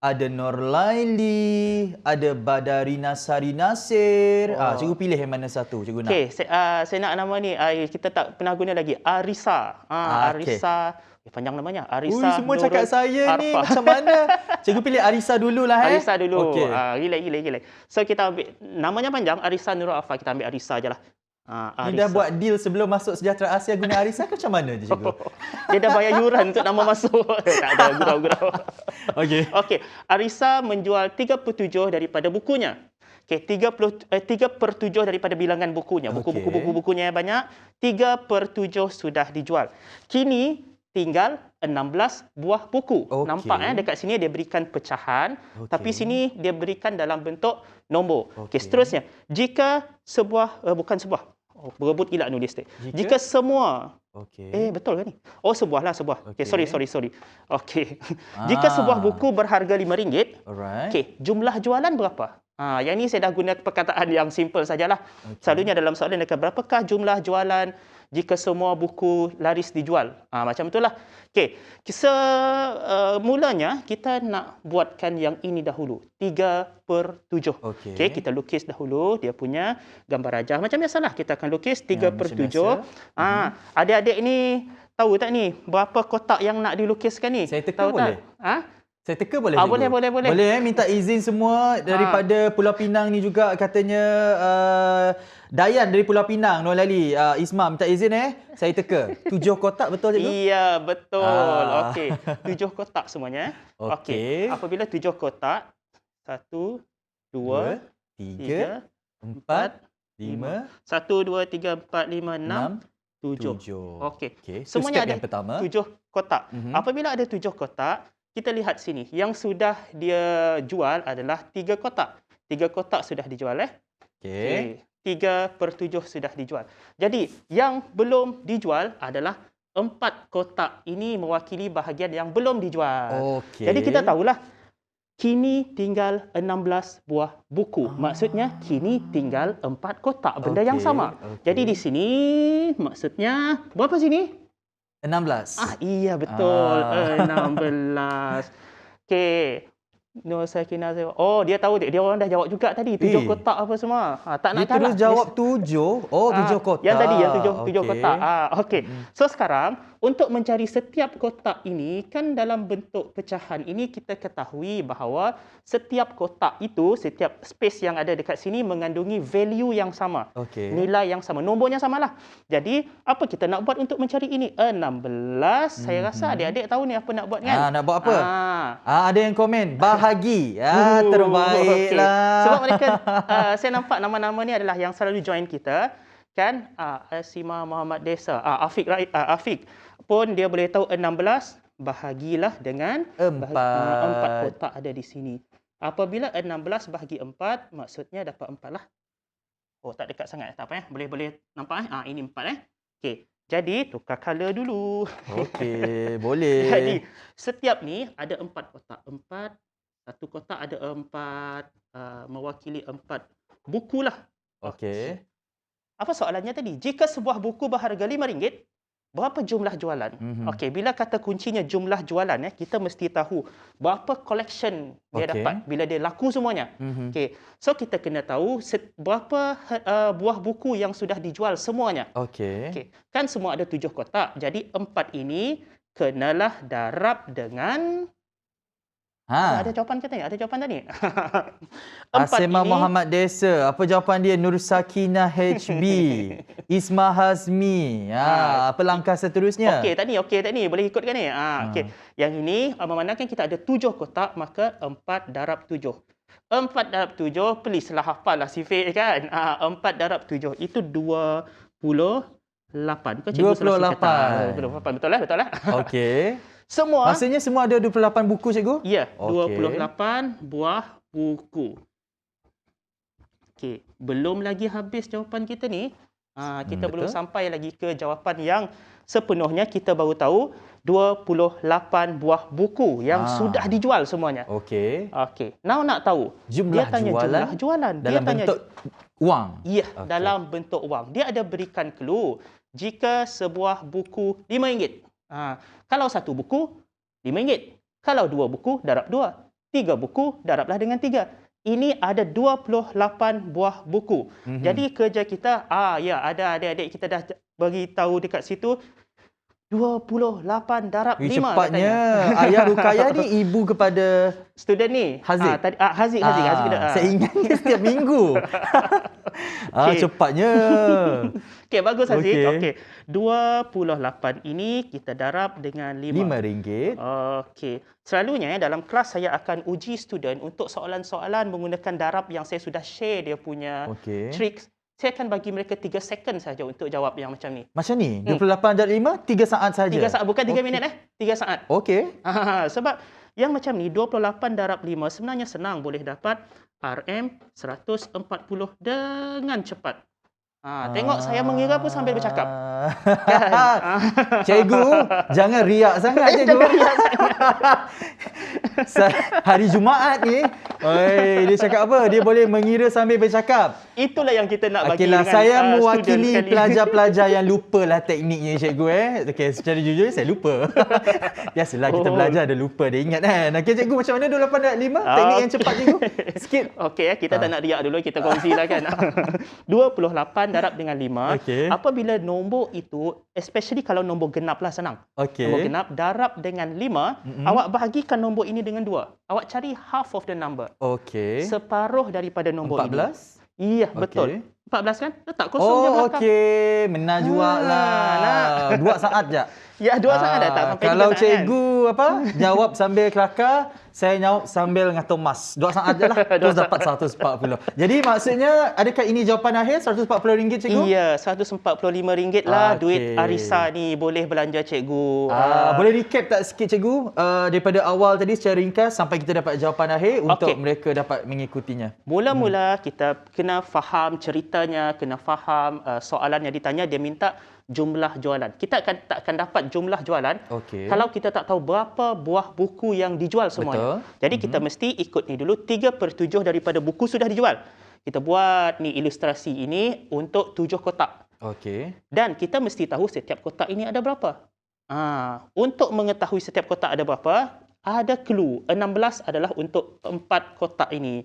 Ada Nur Laili, ada Badari Nasari Nasir. Cikgu pilih yang mana satu Cikgu nak? Okey, saya nak nama ni. Kita tak pernah guna lagi. Arisa. Arisa. Panjang namanya. Arisa. Semua cakap saya Arfa. ni macam mana? Cikgu pilih Arisa dululah. Arisa dulu. Okey. Gila. So kita ambil, namanya panjang, Arisa Nurul Arfa. Kita ambil Arisa je lah. Ni dah buat deal sebelum masuk Sejahtera Asia guna Arisa ke macam mana je Cikgu? Dia dah bayar yuran untuk nama masuk. Tak ada gurau-gurau. Okey. Arisa menjual 37 daripada bukunya. Okey, 3/7 daripada bilangan bukunya. Buku-bukunya banyak. 3/7 sudah dijual. Kini tinggal 16 buah buku. Nampak dekat sini dia berikan pecahan, tapi sini dia berikan dalam bentuk nombor. Okey, seterusnya. Jika sebuah berebut gila nulis dia. Jika semua betul ke ni? Sebuah. Okey, sorry. Okey. Jika sebuah buku berharga RM5, okey, jumlah jualan berapa? Yang ni saya dah guna perkataan yang simple sajalah. Selalunya dalam soalan dia akan berapakah jumlah jualan jika semua buku laris dijual. Macam itulah. Okey, mulanya kita nak buatkan yang ini dahulu. 3/7. Okey, kita lukis dahulu dia punya gambar rajah. Macam biasalah kita akan lukis 3/7. Adik-adik ni tahu tak ni berapa kotak yang nak dilukiskan ni? Saya teka Tahu boleh? tak? Saya teka boleh, cikgu? Boleh. Boleh minta izin semua daripada Pulau Pinang ni juga katanya Dayan dari Pulau Pinang, Nur Lali, Isma minta izin saya teka. 7 kotak betul cikgu? Iya, betul. Okey, 7 kotak semuanya. Okey. Apabila 7 kotak, 1, 2, 3, 4, 5. 1, 2, 3, 4, 5, 6, 7. Okey. Semuanya ada yang pertama. 7 kotak. Apabila ada 7 kotak, kita lihat sini. Yang sudah dia jual adalah 3 kotak. 3 kotak sudah dijual. Okey. 3/7 sudah dijual. Jadi, yang belum dijual adalah 4 kotak. Ini mewakili bahagian yang belum dijual. Okey. Jadi, kita tahulah. Kini tinggal 16 buah buku. Maksudnya, kini tinggal 4 kotak. Benda yang sama. Jadi, di sini, maksudnya, berapa sini? 16. Iya betul. 16. Okey. Nur Sakinah. Dia tahu dia orang dah jawab juga tadi 7 kotak apa semua. Tak nak dia terus jawab 7. 7 kotak. Yang tadi yang 7 kotak. Okey. So sekarang untuk mencari setiap kotak ini kan dalam bentuk pecahan ini kita ketahui bahawa setiap kotak itu, setiap space yang ada dekat sini mengandungi value yang sama. Nilai yang sama, nombornya samalah. Jadi apa kita nak buat untuk mencari ini? 16. Saya rasa adik-adik tahu ni apa nak buat kan? Nak buat apa? Ada yang komen bahagi. Terbaiklah. Sebab mereka saya nampak nama-nama ni adalah yang selalu join kita kan. Asima Muhammad Desa, Afiq pun dia boleh tahu 16 bahagilah dengan 4 kotak ada di sini. Apabila 16 bahagi 4 maksudnya dapat 4 lah. Tak dekat sangat, tak apa boleh nampak ini 4 Okey. Jadi tukar color dulu. Okey, boleh. Jadi setiap ni ada 4 kotak. Satu kotak ada 4 mewakili 4 buku lah. Okey. Apa soalannya tadi? Jika sebuah buku berharga RM5, berapa jumlah jualan? Okey, bila kata kuncinya jumlah jualan kita mesti tahu berapa collection dia dapat bila dia laku semuanya. Okey. So kita kena tahu berapa buah buku yang sudah dijual semuanya. Okey. Kan semua ada 7 kotak. Jadi 4 ini kenalah darab dengan ada jawapan katanya? Ada jawapan tadi? Asima Muhammad Desa. Apa jawapan dia? Nur Sakinah HB. Isma Hazmi. Apa langkah seterusnya? Okey, tak ni. Boleh ikutkan ni? Okey. Yang ini memandangkan kita ada 7 kotak, maka 4 darab 7. 4 darab 7, please lah hafal lah sifir kan. 4 darab 7 itu 28. Kau cikgu 28. Betul lah? Okey. Maksudnya semua ada 28 buku cikgu? Ya, 28 buah buku. Okey, belum lagi habis jawapan kita ni. Kita belum sampai lagi ke jawapan yang sepenuhnya. Kita baru tahu 28 buah buku yang sudah dijual semuanya. Okey. Now nak tahu jumlah jualan dalam bentuk wang. Ya, dalam bentuk wang. Dia ada berikan clue. Jika sebuah buku RM5. Kalau satu buku, RM5. Kalau 2 buku, darab 2. 3 buku, darablah dengan 3. Ini ada 28 buah buku. Jadi kerja kita, ada adik-adik kita dah beritahu dekat situ, 28 darab 5. Cepatnya. Ayah Rukayah ni ibu kepada student ni. Haziq. Haziq. Saya ingat dia setiap minggu. Cepatnya. Okey, bagus Haziq. Okey. 28 ini kita darab dengan 5. RM5. Okey. Selalunya dalam kelas saya akan uji student untuk soalan-soalan menggunakan darab yang saya sudah share dia punya tricks. Saya akan bagi mereka 3 second saja untuk jawab yang macam ni. Macam ni? 28 darab 5, 3 saat saja? 3 saat, bukan 3 minit 3 saat. Okey. Sebab yang macam ni, 28 darab 5 sebenarnya senang. Boleh dapat RM 140 dengan cepat. Tengok saya mengira pun sambil bercakap. Cikgu, jangan riak sangat cikgu. Jangan riak sangat. Hari Jumaat ni, Oi, dia cakap apa? Dia boleh mengira sambil bercakap. Itulah yang kita nak bagi Okeylah, dengan saya student mewakili sekali. pelajar-pelajar yang lupalah tekniknya cikgu Okey, secara jujur saya lupa. Biasalah kita belajar ada lupa, dia ingat kan. Okey cikgu, macam mana 28.5 teknik yang cepat cikgu? Sikit. Okey, kita tak nak riak dulu, kita kongsilah kan. 28 darab dengan 5. Okey. Apabila nombor itu, especially kalau nombor genap lah senang. Okey. Nombor genap darab dengan 5, awak bahagikan nombor ini dengan 2. Awak cari half of the number. Okey. Separuh daripada nombor 14? ini. Iya, betul. Okey. 14 kan? Letak kosong je Oh, belakang. okey. Menajwa lah. 2 saat je. Ya, 2 saat dah tak sampai Kalau 3 saat kan? cikgu jawab sambil kelakar, saya jawab sambil ngatur mas. 2 saat je lah. Terus dapat 140. Jadi maksudnya, adakah ini jawapan akhir RM140 cikgu? Iya, RM145 lah Okey. duit Arisa ni. Boleh belanja cikgu. Boleh recap tak sikit cikgu daripada awal tadi secara ringkas sampai kita dapat jawapan akhir untuk Okey. mereka dapat mengikutinya. Mula-mula kita kena faham ceritanya, kena faham soalan yang ditanya. Dia minta jumlah jualan. Kita tak akan dapat jumlah jualan Okey. kalau kita tak tahu berapa buah buku yang dijual semuanya. Betul. Jadi kita mesti ikut ni dulu. 3/7 daripada buku sudah dijual. Kita buat ni ilustrasi ini untuk 7 kotak. Okey. Dan kita mesti tahu setiap kotak ini ada berapa. Untuk mengetahui setiap kotak ada berapa, ada clue. 16 adalah untuk 4 kotak ini.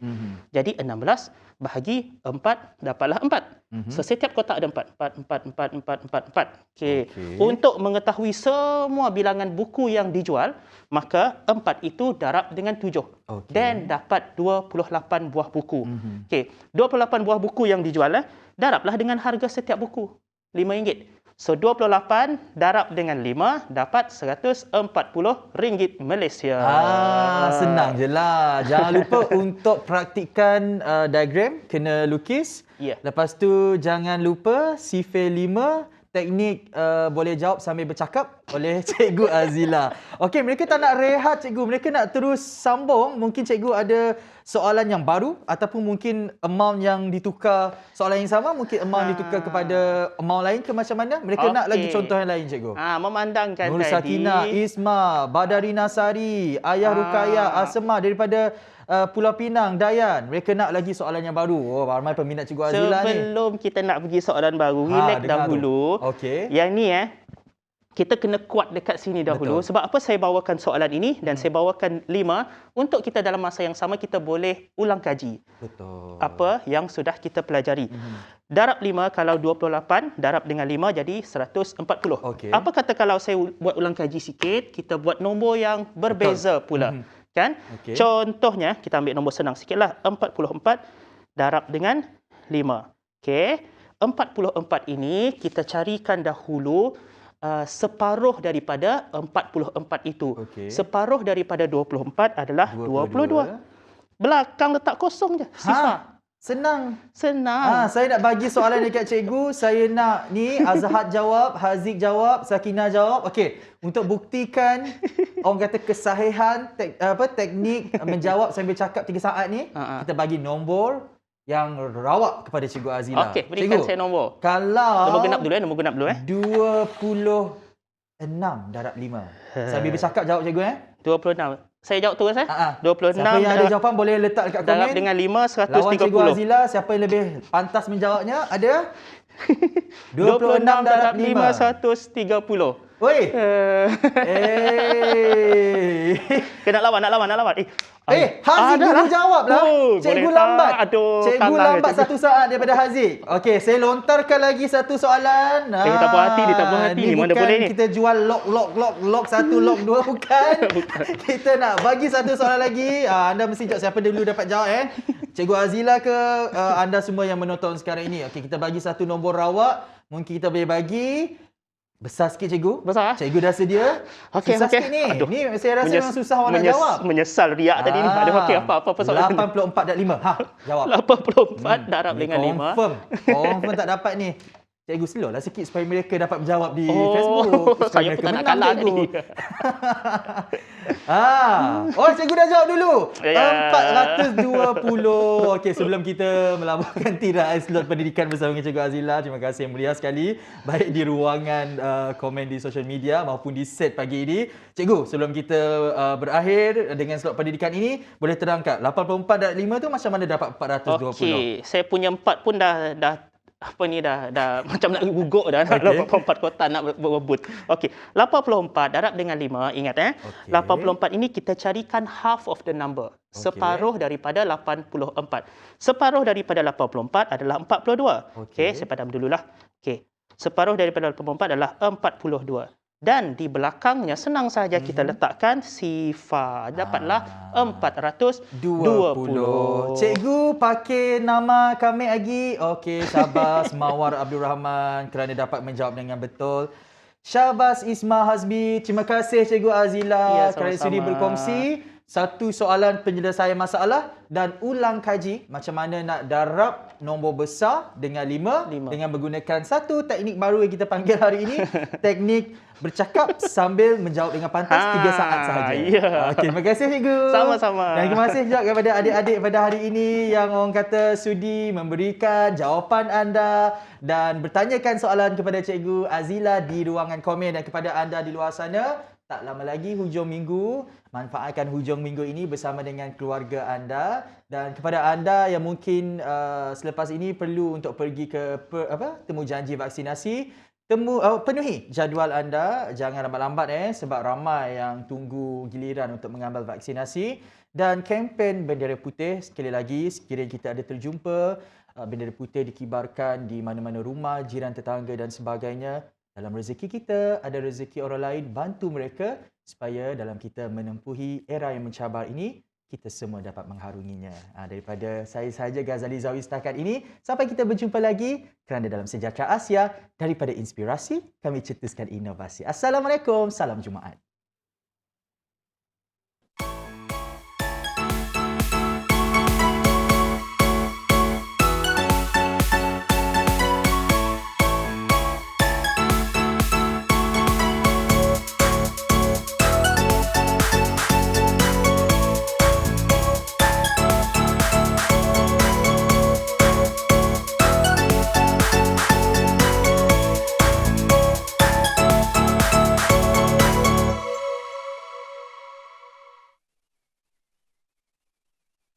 Jadi 16 bahagi 4 dapatlah 4. So setiap kotak ada 4. 4. Okey. Untuk mengetahui semua bilangan buku yang dijual, maka 4 itu darab dengan 7. Okey. Dan dapat 28 buah buku. Okey, 28 buah buku yang dijual, darablah dengan harga setiap buku. RM5. So 28 darab dengan 5 dapat RM140 Malaysia. Senang je lah. Jangan lupa untuk praktikkan diagram, kena lukis. Ya. Lepas tu jangan lupa sifir 5, teknik boleh jawab sambil bercakap oleh Cikgu Azila. Okey, mereka tak nak rehat cikgu. Mereka nak terus sambung. Mungkin cikgu ada soalan yang baru ataupun mungkin amount yang ditukar soalan yang sama, mungkin amount ditukar kepada amount lain ke macam mana? Mereka nak lagi Okey. contoh yang lain cikgu. Memandangkan Nur tadi. Sakina, Isma, Badari Nasari, Ayah Rukaya, Asma daripada Pulau Pinang, Dayan. Mereka nak lagi soalan yang baru. Oh, ramai peminat Cikgu Azila ni. Sebelum kita nak pergi soalan baru, relax dengar tu. dahulu. Okey. Yang ni kita kena kuat dekat sini dahulu. Betul. Sebab apa saya bawakan soalan ini dan saya bawakan 5 untuk kita dalam masa yang sama kita boleh ulang kaji Betul. apa yang sudah kita pelajari. Darab 5 kalau 28 darab dengan 5 jadi 140. Okey. Apa kata kalau saya buat ulang kaji sikit, kita buat nombor yang berbeza pula. Kan? Okey. Contohnya, kita ambil nombor senang sikitlah. 44 darab dengan 5. Okey. 44 ini kita carikan dahulu separuh daripada 44 itu. Okey. Separuh daripada 24 adalah 22. Belakang letak kosong je. Sifar. Senang. Senang. Saya nak bagi soalan dekat cikgu. Saya nak ni Azhad jawab, Haziq jawab, Sakina jawab. Okey, untuk buktikan orang kata kesahihan teknik menjawab sambil cakap 3 saat ni, kita bagi nombor yang rawak kepada Cikgu Azila. Okey, berikan saya nombor. Kalau Nombor genap dulu nombor genap dulu 26 darab 5. Sambil bercakap jawab cikgu 26. Saya jawab terus 26 Siapa yang ada jawapan boleh letak dekat darab komen. dengan 5 Lawan Cikgu 130. Azila, siapa yang lebih pantas menjawabnya? Ada 26 darab 5. 130. Oi. Nak lawan. Haziq dulu jawab lah. Cikgu boleh lambat. tak? Aduh, Cikgu kalah lambat cikgu. 1 saat daripada Haziq. Okey, saya lontarkan lagi satu soalan. Dia tak puas hati, dia tak puas hati. Ni Mana bukan boleh ni? kita jual lock 1, lock 2 bukan. Kita nak bagi satu soalan lagi. Anda mesti jawab siapa dulu dapat jawab Cikgu Azila ke anda semua yang menonton sekarang ini. Okey, kita bagi satu nombor rawak. Mungkin kita boleh bagi besar sikit cikgu. Besar? Cikgu dah sedia. Okey, Susah okey. sikit ni. Aduh. Ni saya rasa memang susah orang nak jawab. Menyesal riak tadi ni. Aduh, okey, apa soalan? 84 darab 5. Jawab. 84 darab dengan 5. Confirm tak dapat ni. Cikgu slow lah sikit supaya mereka dapat menjawab di Oh, Facebook. Supaya saya mereka pun tak nak menang, kalah cikgu. tadi. Oh, cikgu dah jawab dulu. Ya. 420. Okey, sebelum kita melabuhkan tirai slot pendidikan bersama dengan Cikgu Azila, terima kasih yang mulia sekali. Baik di ruangan komen di social media maupun di set pagi ini. Cikgu, sebelum kita berakhir dengan slot pendidikan ini, boleh terangkan 84 dan 5 tu macam mana dapat 420? Okey, saya punya 4 pun dah apa ni dah macam nak guguk dah nak Okey. 84 kotak nak berebut. Okey, 84 darab dengan 5, ingat Okey. 84 ini kita carikan half of the number. Separuh daripada 84. Separuh daripada 84 adalah 42. Okey, saya padam dululah. Okey. Separuh daripada 84 adalah 42. Dan di belakangnya senang saja kita letakkan sifar. Dapatlah 420. Cikgu pakai nama kami lagi. Okey, Syabas Mawar Abdul Rahman kerana dapat menjawab dengan betul. Syabas Isma Hazmi, terima kasih Cikgu Azila Ya, kerana sudi sama-sama. berkongsi satu soalan penyelesaian masalah dan ulang kaji macam mana nak darab nombor besar dengan 5 dengan menggunakan satu teknik baru yang kita panggil hari ini, teknik bercakap sambil menjawab dengan pantas 3 saat sahaja. Ya. Okey, terima kasih cikgu. Sama-sama. Dan terima kasih juga kepada adik-adik pada hari ini yang orang kata sudi memberikan jawapan anda dan bertanyakan soalan kepada Cikgu Azila di ruangan komen, dan kepada anda di luar sana, tak lama lagi hujung minggu. Manfaatkan hujung minggu ini bersama dengan keluarga anda, dan kepada anda yang mungkin selepas ini perlu untuk pergi ke temu janji vaksinasi, penuhi jadual anda, jangan lambat-lambat sebab ramai yang tunggu giliran untuk mengambil vaksinasi. Dan kempen bendera putih, sekali lagi sekiranya kita ada terjumpa bendera putih dikibarkan di mana-mana rumah, jiran tetangga dan sebagainya, dalam rezeki kita ada rezeki orang lain, bantu mereka supaya dalam kita menempuhi era yang mencabar ini, kita semua dapat mengharunginya. Daripada saya sahaja, Ghazali Zawi, setakat ini. Sampai kita berjumpa lagi kerana dalam Sejahtera Asia, daripada inspirasi kami cetuskan inovasi. Assalamualaikum, salam Jumaat.